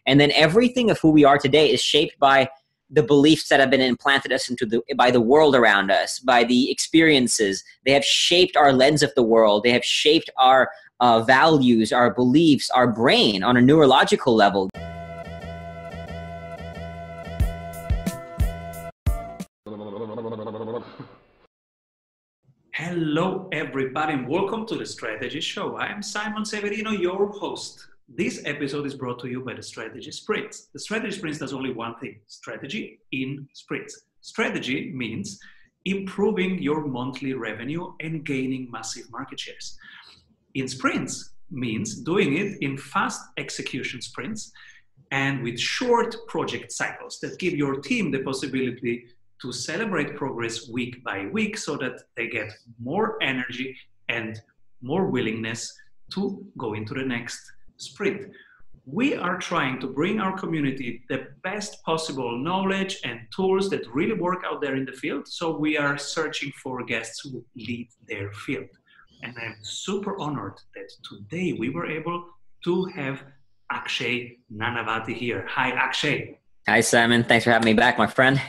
And then everything of who we are today is shaped by the beliefs that have been implanted us by the world around us, by the experiences. They have shaped our lens of the world. They have shaped our values, our beliefs, our brain on a neurological level. Hello, everybody, and welcome to the Strategy Show. I am Simon Severino, your host. This episode is brought to you by the Strategy Sprints. The Strategy Sprints does only one thing: strategy in sprints. Strategy means improving your monthly revenue and gaining massive market shares. In sprints means doing it in fast execution sprints and with short project cycles that give your team the possibility to celebrate progress week by week so that they get more energy and more willingness to go into the next sprint. We are trying to bring our community the best possible knowledge and tools that really work out there in the field. So we are searching for guests who lead their field. And I'm super honored that today we were able to have Akshay Nanavati here. Hi, Akshay. Hi, Simon. Thanks for having me back, my friend.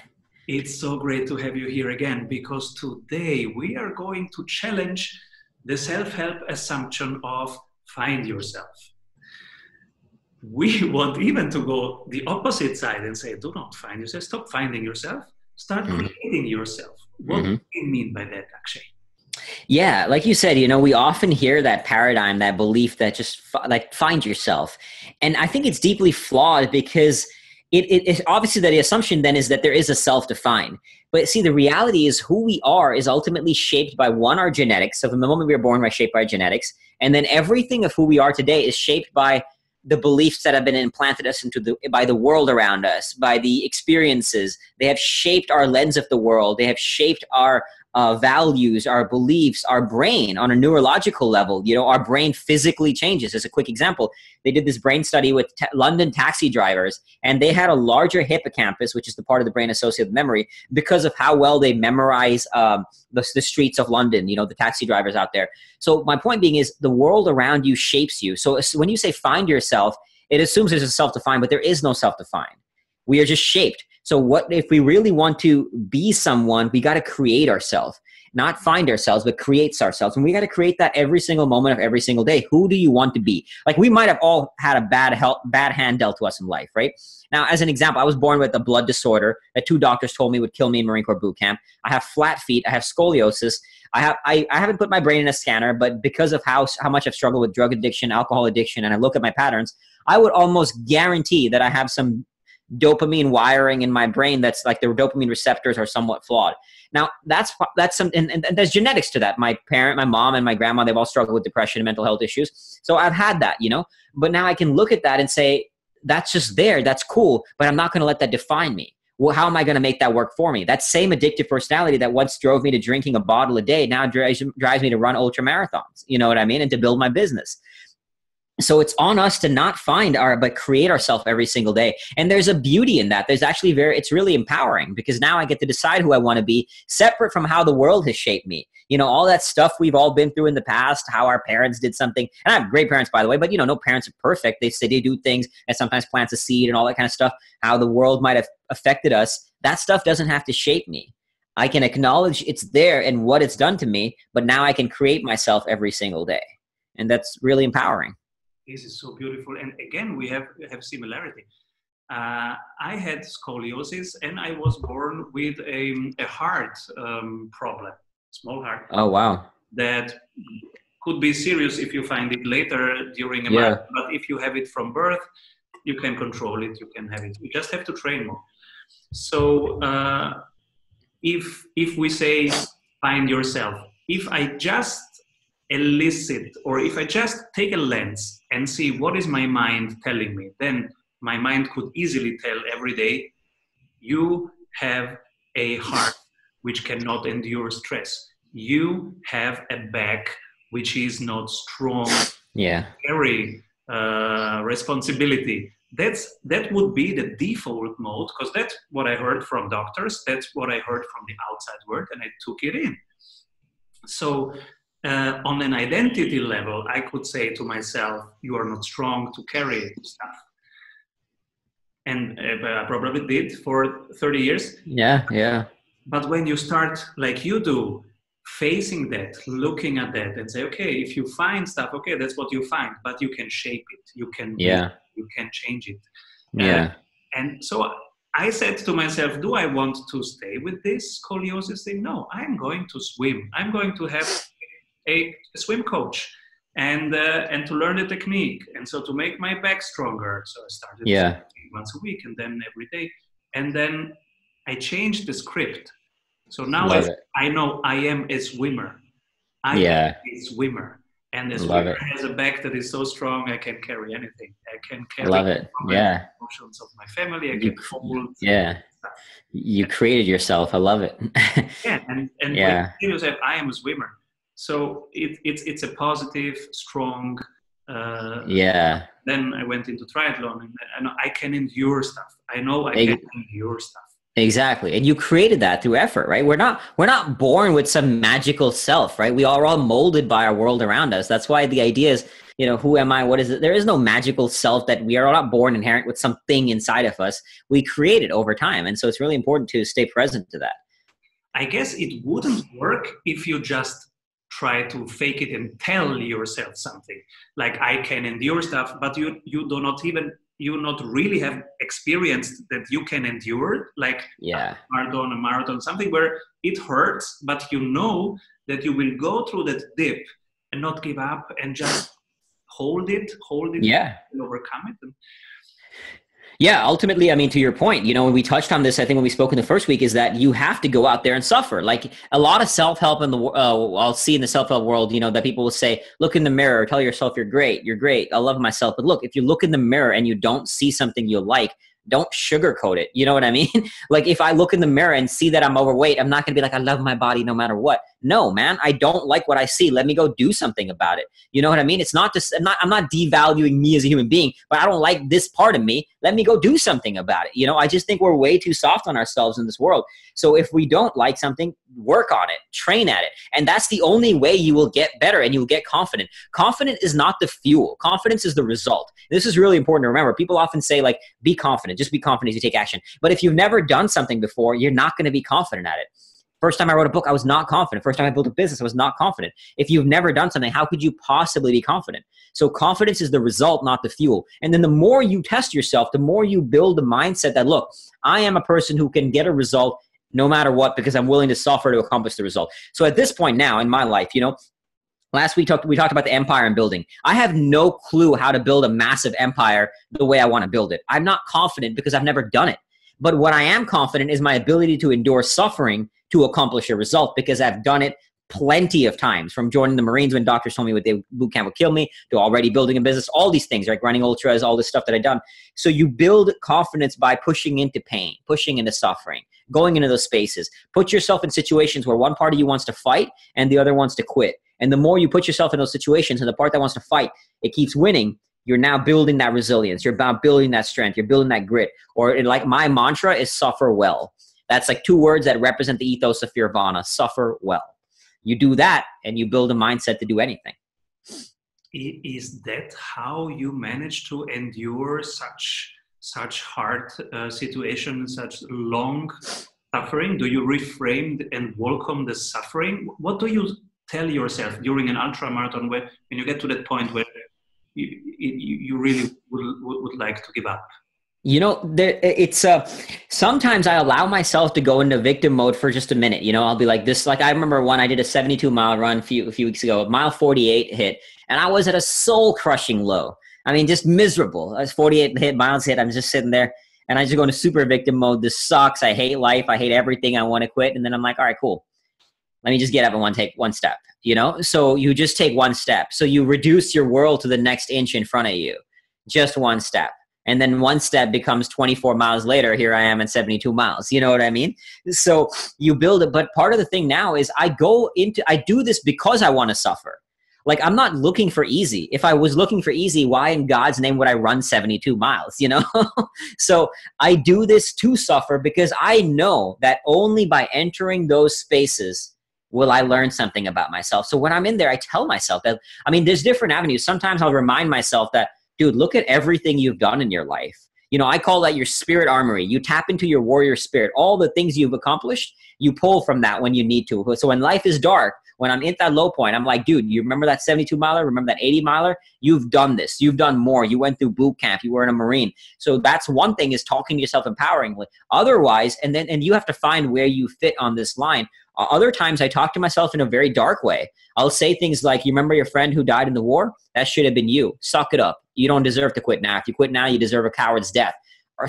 It's so great to have you here again, because today we are going to challenge the self-help assumption of find yourself. We want even to go the opposite side and say, do not find yourself, stop finding yourself, start creating yourself. What do you mean by that, Akshay? Yeah, like you said, we often hear that paradigm, that belief that just find yourself. And I think it's deeply flawed because it's obviously that the assumption then is that there is a self to find. But see, the reality is who we are is ultimately shaped by our genetics. So from the moment we were born, we're shaped by our genetics. And then everything of who we are today is shaped by the beliefs that have been implanted us by the world around us, by the experiences. They have shaped our lens of the world. They have shaped our values, our beliefs, our brain on a neurological level. Our brain physically changes. As a quick example, they did this brain study with London taxi drivers, and they had a larger hippocampus, which is the part of the brain associated with memory, because of how well they memorize the streets of London, the taxi drivers out there. So my point being is the world around you shapes you. So when you say find yourself, it assumes there's a self to find, but there is no self to find. We are just shaped. So what if we really want to be someone, we got to create ourselves, not find ourselves, but create ourselves. And we got to create that every single moment of every single day. Who do you want to be? Like, we might have all had a bad hand dealt to us in life, right? Now, as an example, I was born with a blood disorder that 2 doctors told me would kill me in Marine Corps boot camp. I have flat feet. I have scoliosis. I haven't put my brain in a scanner, but because of how much I've struggled with drug addiction, alcohol addiction, and I look at my patterns, I would almost guarantee that I have some dopamine wiring in my brain that's like the dopamine receptors are somewhat flawed. Now that's some, and there's genetics to that. My mom and my grandma, they've all struggled with depression and mental health issues. So I've had that, but now I can look at that and say, that's just there. That's cool. But I'm not going to let that define me. Well, how am I going to make that work for me? That same addictive personality that once drove me to drinking a bottle a day now drives me to run ultra marathons. You know what I mean? And to build my business. So it's on us to not but create ourselves every single day. And there's a beauty in that. There's actually it's really empowering, because now I get to decide who I want to be, separate from how the world has shaped me. All that stuff we've all been through in the past, how our parents did something. And I have great parents, by the way, but no parents are perfect. They say they do things and sometimes plants a seed and all that kind of stuff. How the world might have affected us. That stuff doesn't have to shape me. I can acknowledge it's there and what it's done to me, but now I can create myself every single day. And that's really empowering. This is so beautiful. And again, we have similarity. I had scoliosis, and I was born with a heart problem, small heart. Oh, wow. That could be serious if you find it later during a marathon. But if you have it from birth, you can control it, you can have it. You just have to train more. So if we say find yourself, if I just elicit, or if I just take a lens and see what is my mind telling me, then my mind could easily tell every day, you have a heart which cannot endure stress. You have a back which is not strong. Yeah. Carry responsibility. That would be the default mode, because that's what I heard from doctors. That's what I heard from the outside world, and I took it in. So on an identity level, I could say to myself, you are not strong to carry stuff. And I probably did for 30 years. Yeah, yeah. But when you start like you do, facing that, looking at that and say, okay, if you find stuff, okay, that's what you find, but you can shape it, you can Yeah. you can change it. Yeah. And so I said to myself, do I want to stay with this scoliosis thing? No, I'm going to swim. I'm going to have a swim coach and to learn the technique. And so to make my back stronger. So I started once a week and then every day. And then I changed the script. So now I know I am a swimmer. I am a swimmer. And a swimmer has a back that is so strong, I can carry anything. I can carry emotions of my family. I can hold stuff. You created yourself. I love it. And when you say, I am a swimmer. So it's a positive, strong. Then I went into triathlon and I can endure stuff. I know I can endure stuff. Exactly. And you created that through effort, right? We're not born with some magical self, right? We are all molded by our world around us. That's why the idea is, who am I? What is it? There is no magical self that we are not born inherent with something inside of us. We create it over time. And so it's really important to stay present to that. I guess it wouldn't work if you just try to fake it and tell yourself something like I can endure stuff, but you not really have experienced that you can endure, like a marathon, something where it hurts, but you know that you will go through that dip and not give up and just hold it and overcome it. Yeah, ultimately, I mean, to your point, when we touched on this, I think when we spoke in the first week, is that you have to go out there and suffer. Like a lot of self-help in the I'll see in the self-help world, that people will say, look in the mirror, tell yourself you're great, I love myself. But look, if you look in the mirror and you don't see something you like, don't sugarcoat it. You know what I mean? Like if I look in the mirror and see that I'm overweight, I'm not going to be like, I love my body no matter what. No, man, I don't like what I see. Let me go do something about it. You know what I mean? It's not just, I'm not devaluing me as a human being, but I don't like this part of me. Let me go do something about it. I just think we're way too soft on ourselves in this world. So if we don't like something, work on it, train at it. And that's the only way you will get better and you will get confident. Confident is not the fuel. Confidence is the result. This is really important to remember. People often say like, be confident, just be confident as you take action. But if you've never done something before, you're not going to be confident at it. First time I wrote a book, I was not confident. First time I built a business, I was not confident. If you've never done something, how could you possibly be confident? So confidence is the result, not the fuel. And then the more you test yourself, the more you build the mindset that, look, I am a person who can get a result no matter what because I'm willing to suffer to accomplish the result. So at this point now in my life, last week we talked about the empire and building. I have no clue how to build a massive empire the way I want to build it. I'm not confident because I've never done it. But what I am confident is my ability to endure suffering to accomplish a result because I've done it plenty of times, from joining the Marines when doctors told me what boot camp would kill me to already building a business, all these things, like running ultras, all this stuff that I've done. So you build confidence by pushing into pain, pushing into suffering, going into those spaces. Put yourself in situations where one part of you wants to fight and the other wants to quit. And the more you put yourself in those situations and the part that wants to fight, it keeps winning. You're now building that resilience. You're about building that strength. You're building that grit. Or like my mantra is suffer well. That's like 2 words that represent the ethos of Fearvana, suffer well. You do that and you build a mindset to do anything. Is that how you manage to endure such hard situations, such long suffering? Do you reframe and welcome the suffering? What do you tell yourself during an ultra marathon when you get to that point where you really would like to give up? Sometimes I allow myself to go into victim mode for just a minute. I'll be like this. Like I remember when I did a 72-mile run a few weeks ago, mile 48 hit, and I was at a soul crushing low. I mean, just miserable. I was 48 hit, miles hit. I'm just sitting there and I just go into super victim mode. This sucks. I hate life. I hate everything. I want to quit. And then I'm like, all right, cool. Let me just get up and take one step, So you just take one step. So you reduce your world to the next inch in front of you. Just one step. And then one step becomes 24 miles later. Here I am at 72 miles. You know what I mean? So you build it. But part of the thing now is I do this because I want to suffer. Like I'm not looking for easy. If I was looking for easy, why in God's name would I run 72 miles? So I do this to suffer because I know that only by entering those spaces will I learn something about myself. So when I'm in there, I tell myself that, there's different avenues. Sometimes I'll remind myself that, dude, look at everything you've done in your life. I call that your spirit armory. You tap into your warrior spirit. All the things you've accomplished, you pull from that when you need to. So when life is dark, when I'm at that low point, I'm like, dude, you remember that 72 miler? Remember that 80 miler? You've done this. You've done more. You went through boot camp. You were in a Marine. So that's one thing, is talking to yourself empoweringly. Otherwise, and you have to find where you fit on this line. Other times I talk to myself in a very dark way. I'll say things like, you remember your friend who died in the war? That should have been you. Suck it up. You don't deserve to quit now. If you quit now, you deserve a coward's death. Or,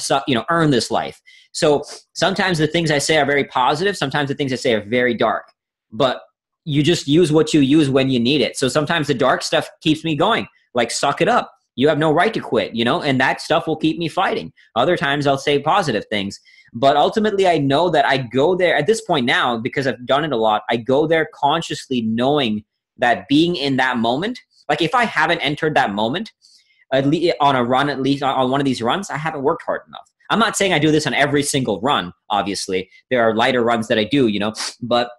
earn this life. So sometimes the things I say are very positive. Sometimes the things I say are very dark. But you just use what you use when you need it. So sometimes the dark stuff keeps me going. Like, suck it up. You have no right to quit, and that stuff will keep me fighting. Other times I'll say positive things. But ultimately, I know that I go there at this point now, because I've done it a lot. I go there consciously knowing that being in that moment, like if I haven't entered that moment, at least on a run, at least on one of these runs, I haven't worked hard enough. I'm not saying I do this on every single run, obviously. There are lighter runs that I do, but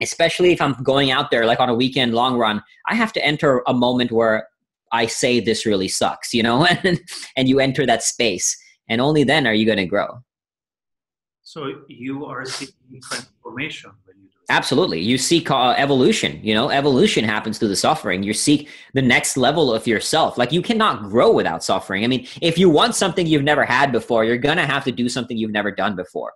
especially if I'm going out there like on a weekend long run, I have to enter a moment where I say this really sucks, and you enter that space, and only then are you going to grow. So you are seeking transformation when you do it. Absolutely. You seek evolution. Evolution happens through the suffering. You seek the next level of yourself. Like, you cannot grow without suffering. I mean, if you want something you've never had before, you're going to have to do something you've never done before.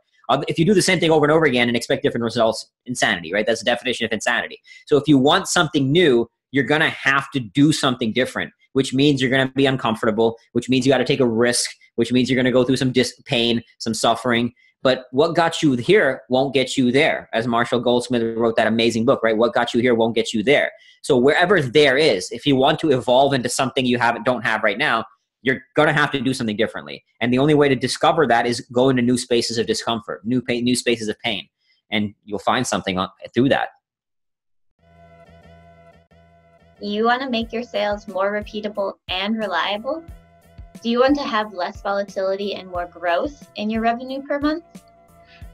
If you do the same thing over and over again and expect different results, insanity, right? That's the definition of insanity. So if you want something new, you're going to have to do something different, which means you're going to be uncomfortable, which means you got to take a risk, which means you're going to go through some pain, some suffering. But what got you here won't get you there. As Marshall Goldsmith wrote that amazing book, right? What got you here won't get you there. So wherever there is, if you want to evolve into something you don't have right now, you're going to have to do something differently. And the only way to discover that is go into new spaces of discomfort, new spaces of pain. And you'll find something through that. You want to make your sales more repeatable and reliable? Do you want to have less volatility and more growth in your revenue per month?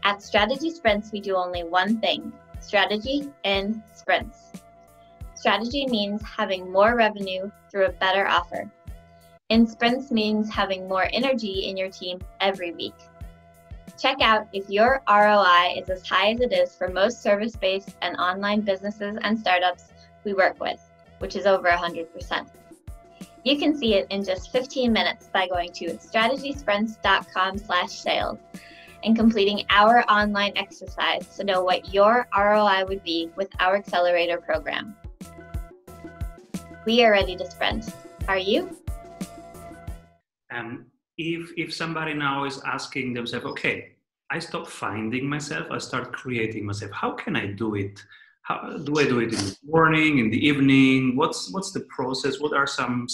At Strategy Sprints, we do only one thing: strategy in sprints. Strategy means having more revenue through a better offer. In sprints means having more energy in your team every week. Check out if your ROI is as high as it is for most service-based and online businesses and startups we work with, which is over 100%. You can see it in just 15 minutes by going to strategysprints.com/sales and completing our online exercise to know what your ROI would be with our accelerator program. We are ready to sprint. Are you? If somebody now is asking themselves, okay, I stop finding myself, I start creating myself. How can I do it? How do I do it in the morning, in the evening? What's the process? What are some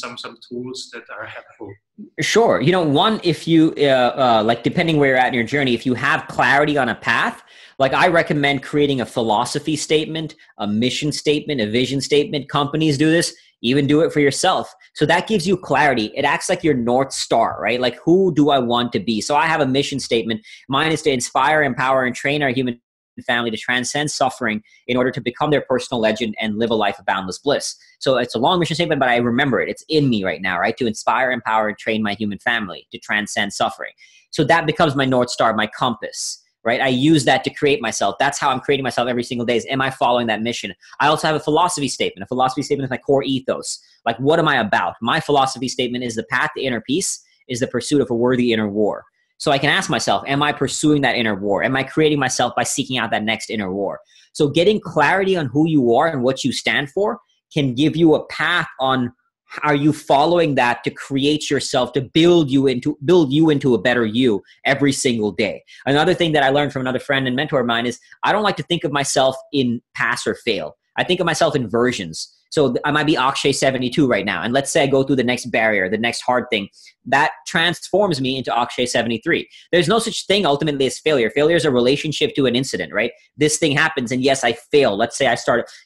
tools that are helpful? Sure. One, if you, like, depending where you're at in your journey, if you have clarity on a path, like, I recommend creating a philosophy statement, a mission statement, a vision statement. Companies do this. Even do it for yourself. So that gives you clarity. It acts like your North Star, right? Like, who do I want to be? So I have a mission statement. Mine is to inspire, empower, and train our human family to transcend suffering in order to become their personal legend and live a life of boundless bliss. So it's a long mission statement, but I remember it. It's in me right now, right? To inspire, empower, and train my human family to transcend suffering. So that becomes my North Star, my compass, right? I use that to create myself. That's how I'm creating myself every single day. Is, am I following that mission? I also have a philosophy statement. A philosophy statement is my core ethos. Like, what am I about? My philosophy statement is the path to inner peace is the pursuit of a worthy inner war. So I can ask myself, am I pursuing that inner war? Am I creating myself by seeking out that next inner war? So getting clarity on who you are and what you stand for can give you a path on, are you following that to create yourself, to build you into a better you every single day? Another thing that I learned from another friend and mentor of mine is I don't like to think of myself in pass or fail. I think of myself in versions. So I might be Akshay 72 right now. And let's say I go through the next barrier, the next hard thing. That transforms me into Akshay 73. There's no such thing ultimately as failure. Failure is a relationship to an incident, right? This thing happens and yes, I fail. Let's say I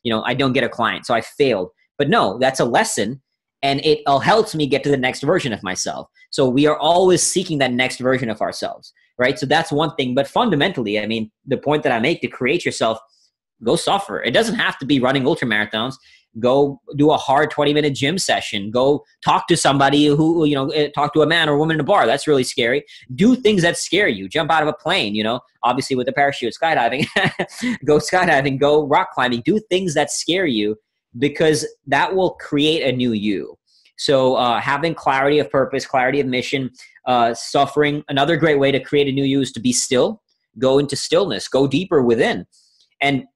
I don't get a client, so I failed. But no, that's a lesson. And it helps me get to the next version of myself. So we are always seeking that next version of ourselves, right? So that's one thing. But fundamentally, I mean, the point that I make, to create yourself, go suffer. It doesn't have to be running ultramarathons. Go do a hard 20-minute gym session. Go talk to somebody who, talk to a man or a woman in a bar. That's really scary. Do things that scare you. Jump out of a plane, obviously with a parachute, skydiving, go skydiving, go rock climbing, do things that scare you, because that will create a new you. So having clarity of purpose, clarity of mission, suffering. Another great way to create a new you is to be still. Go into stillness. Go deeper within. And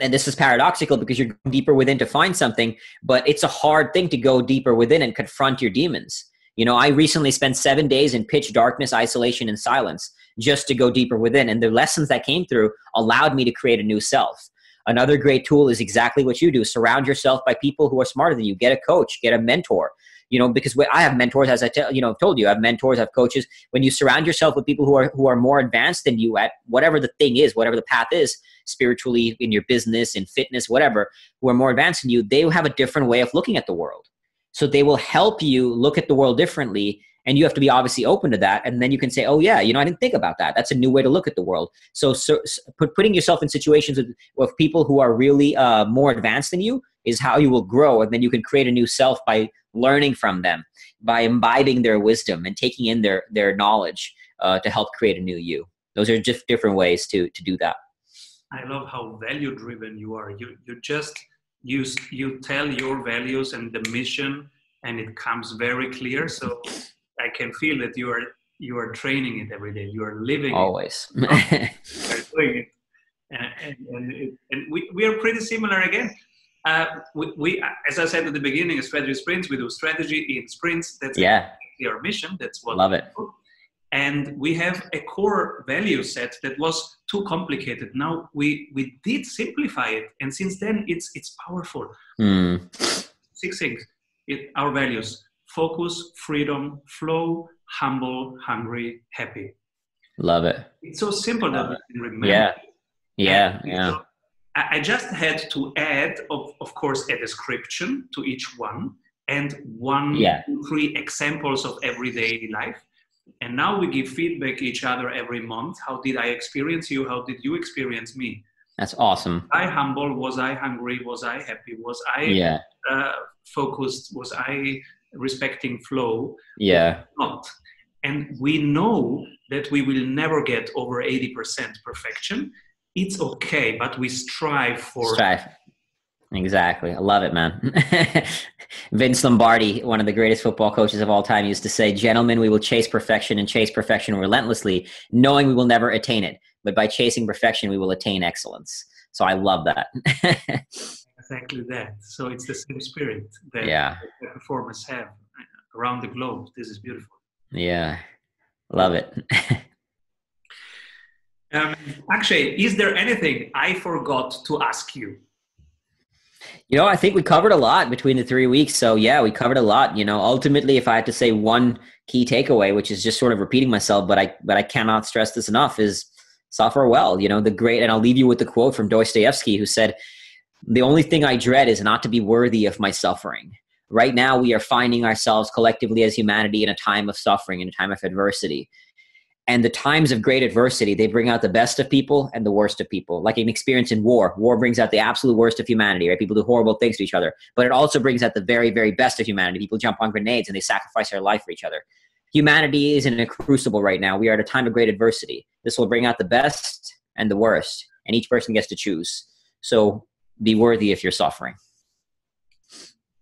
this is paradoxical because you're going deeper within to find something, but it's a hard thing to go deeper within and confront your demons. I recently spent 7 days in pitch darkness, isolation, and silence just to go deeper within. And the lessons that came through allowed me to create a new self. Another great tool is exactly what you do. Surround yourself by people who are smarter than you. Get a coach, get a mentor. Because I have mentors, as I told you, I have mentors, I have coaches. When you surround yourself with people who are more advanced than you at whatever the thing is, whatever the path is, spiritually, in your business, in fitness, whatever, who are more advanced than you, they have a different way of looking at the world. So they will help you look at the world differently. And you have to be obviously open to that. And then you can say, oh yeah, I didn't think about that. That's a new way to look at the world. So putting yourself in situations with people who are really more advanced than you is how you will grow. And then you can create a new self by learning from them, by imbibing their wisdom and taking in their knowledge to help create a new you. Those are just different ways to do that. I love how value driven you are. You tell your values and the mission, and it comes very clear. So I can feel that you are training it every day. You are living always. You are doing it, and we are pretty similar again. We as I said at the beginning, strategy sprints. We do strategy in sprints. That's our mission. That's what love it. And we have a core value set that was too complicated. Now we did simplify it, and since then it's powerful. 6 things. Our values: focus, freedom, flow, humble, hungry, happy. Love it. It's so simple that we can remember. Yeah. So I just had to add, of course, a description to each one and 3 examples of everyday life. And now we give feedback each other every month. How did I experience you? How did you experience me? That's awesome. Was I humble? Was I hungry? Was I happy? Was I focused? Was I respecting flow? Yeah. Not. And we know that we will never get over 80% perfection. It's okay, but we strive for... Exactly. I love it, man. Vince Lombardi, one of the greatest football coaches of all time, used to say, "Gentlemen, we will chase perfection and chase perfection relentlessly, knowing we will never attain it. But by chasing perfection, we will attain excellence." So I love that. Exactly that. So it's the same spirit that the performers have around the globe. This is beautiful. Yeah. Love it. Akshay, is there anything I forgot to ask you? I think we covered a lot between the 3 weeks. So yeah, we covered a lot. Ultimately, if I had to say one key takeaway, which is just sort of repeating myself, but I cannot stress this enough, is suffer well. And I'll leave you with the quote from Dostoevsky, who said, "The only thing I dread is not to be worthy of my suffering." Right now, we are finding ourselves collectively as humanity in a time of suffering, in a time of adversity. And the times of great adversity, they bring out the best of people and the worst of people. Like an experience in war. War brings out the absolute worst of humanity, right? People do horrible things to each other. But it also brings out the very, very best of humanity. People jump on grenades and they sacrifice their life for each other. Humanity is in a crucible right now. We are at a time of great adversity. This will bring out the best and the worst. And each person gets to choose. So be worthy if you're suffering.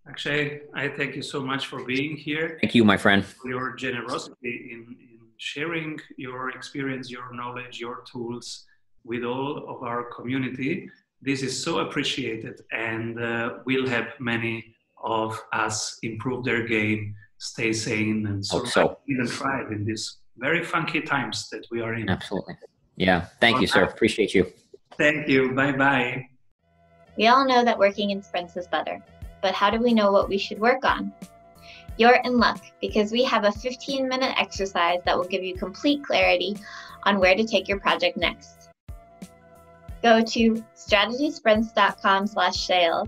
Akshay, I thank you so much for being here. Thank you, my friend. For your generosity in sharing your experience, your knowledge, your tools with all of our community. This is so appreciated, and will help many of us improve their game, stay sane, and even thrive in these very funky times that we are in. Absolutely. Yeah. Thank you, sir. Appreciate you. Thank you. Bye-bye. We all know that working in sprints is better, but how do we know what we should work on? You're in luck, because we have a 15-minute exercise that will give you complete clarity on where to take your project next. Go to strategysprints.com/sales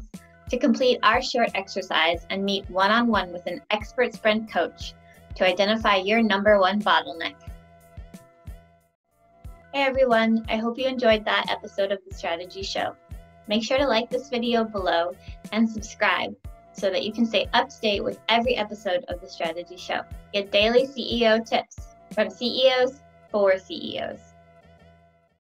to complete our short exercise and meet one-on-one with an expert sprint coach to identify your #1 bottleneck. Hey everyone, I hope you enjoyed that episode of The Strategy Show. Make sure to like this video below and subscribe so that you can stay up to date with every episode of The Strategy Show. Get daily CEO tips from CEOs for CEOs.